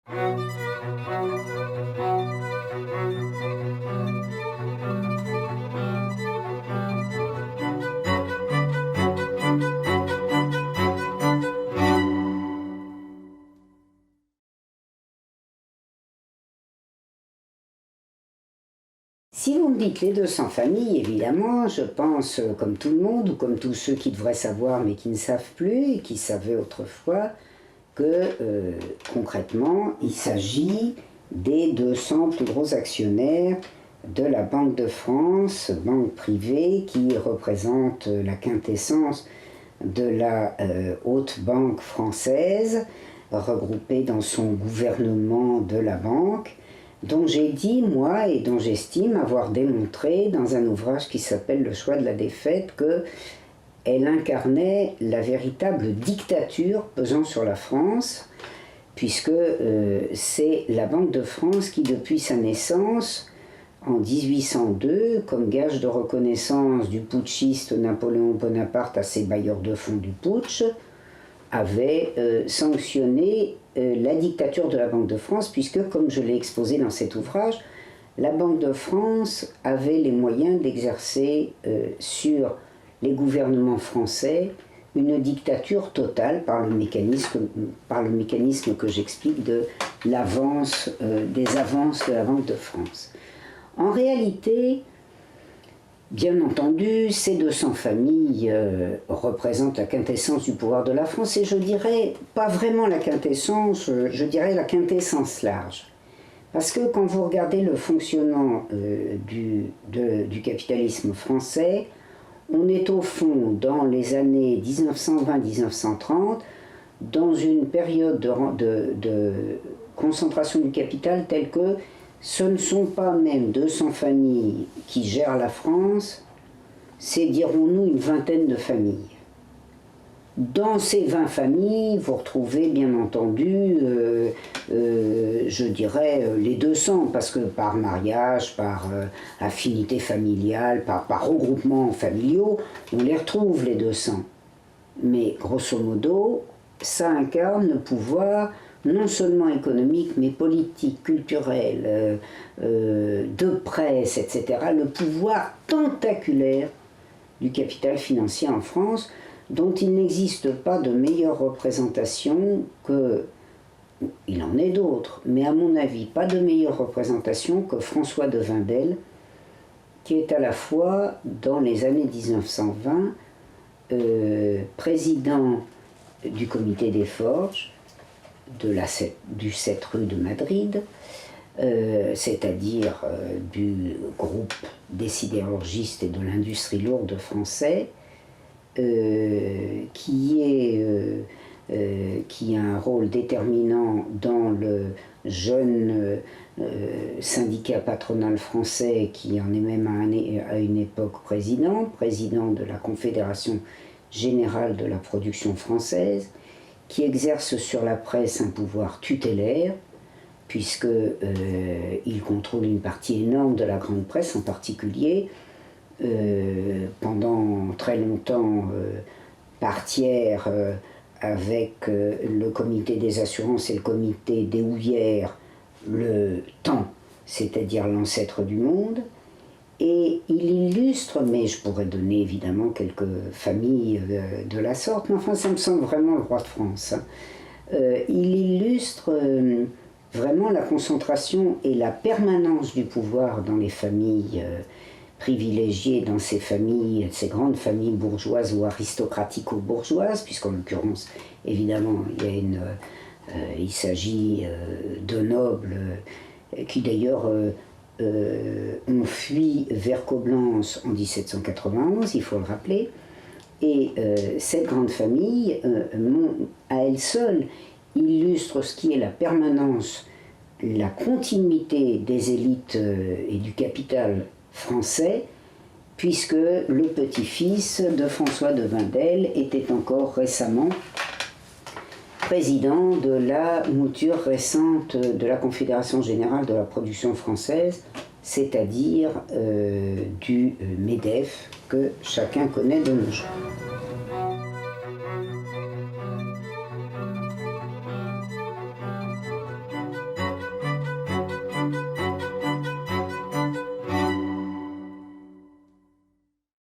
Si vous me dites les 200 familles, évidemment, je pense, comme tout le monde, ou comme tous ceux qui devraient savoir mais qui ne savent plus, et qui savaient autrefois, que concrètement, il s'agit des 200 plus gros actionnaires de la Banque de France, banque privée qui représente la quintessence de la haute banque française, regroupée dans son gouvernement de la banque, dont j'ai dit, moi, et dont j'estime avoir démontré dans un ouvrage qui s'appelle Le choix de la défaite, qu'elle incarnait la véritable dictature pesant sur la France, puisque c'est la Banque de France qui, depuis sa naissance, en 1802, comme gage de reconnaissance du putschiste Napoléon Bonaparte à ses bailleurs de fonds du putsch, avait sanctionné la dictature de la Banque de France, puisque, comme je l'ai exposé dans cet ouvrage, la Banque de France avait les moyens d'exercer sur les gouvernements français une dictature totale par le mécanisme que j'explique de l'avance, des avances de la Banque de France. En réalité, bien entendu, ces 200 familles représentent la quintessence du pouvoir de la France, et je dirais, pas vraiment la quintessence, je dirais la quintessence large. Parce que quand vous regardez le fonctionnement du capitalisme français, on est au fond dans les années 1920-1930, dans une période de concentration du capital telle que ce ne sont pas même 200 familles qui gèrent la France, c'est, dirons-nous, une vingtaine de familles. Dans ces 20 familles, vous retrouvez bien entendu, je dirais, les 200, parce que par mariage, par affinité familiale, par regroupement familiaux, on les retrouve les 200. Mais grosso modo, ça incarne le pouvoir non seulement économique, mais politique, culturel, de presse, etc., le pouvoir tentaculaire du capital financier en France, dont il n'existe pas de meilleure représentation que... Il en est d'autres, mais à mon avis, pas de meilleure représentation que François de Wendel, qui est à la fois, dans les années 1920, président du comité des forges, du 7 rue de Madrid, c'est-à-dire du groupe des sidérurgistes et de l'industrie lourde français, qui a un rôle déterminant dans le jeune syndicat patronal français, qui en est même à une époque président de la Confédération générale de la production française, qui exerce sur la presse un pouvoir tutélaire, puisqu'il contrôle une partie énorme de la grande presse, en particulier pendant très longtemps par tiers avec le comité des assurances et le comité des houillères, le Temps, c'est-à-dire l'ancêtre du Monde. Et il illustre, mais je pourrais donner évidemment quelques familles de la sorte, mais enfin ça me semble vraiment le roi de France, hein. Il illustre vraiment la concentration et la permanence du pouvoir dans les familles privilégiées, dans ces familles, ces grandes familles bourgeoises ou aristocratico-bourgeoises, puisqu'en l'occurrence, évidemment, il s'agit de nobles qui d'ailleurs ont fui vers Coblence en 1791, il faut le rappeler, et cette grande famille, à elle seule, illustre ce qui est la permanence, la continuité des élites et du capital français, puisque le petit-fils de François de Wendel était encore récemment président de la mouture récente de la Confédération générale de la production française, c'est-à-dire du MEDEF que chacun connaît de nos jours.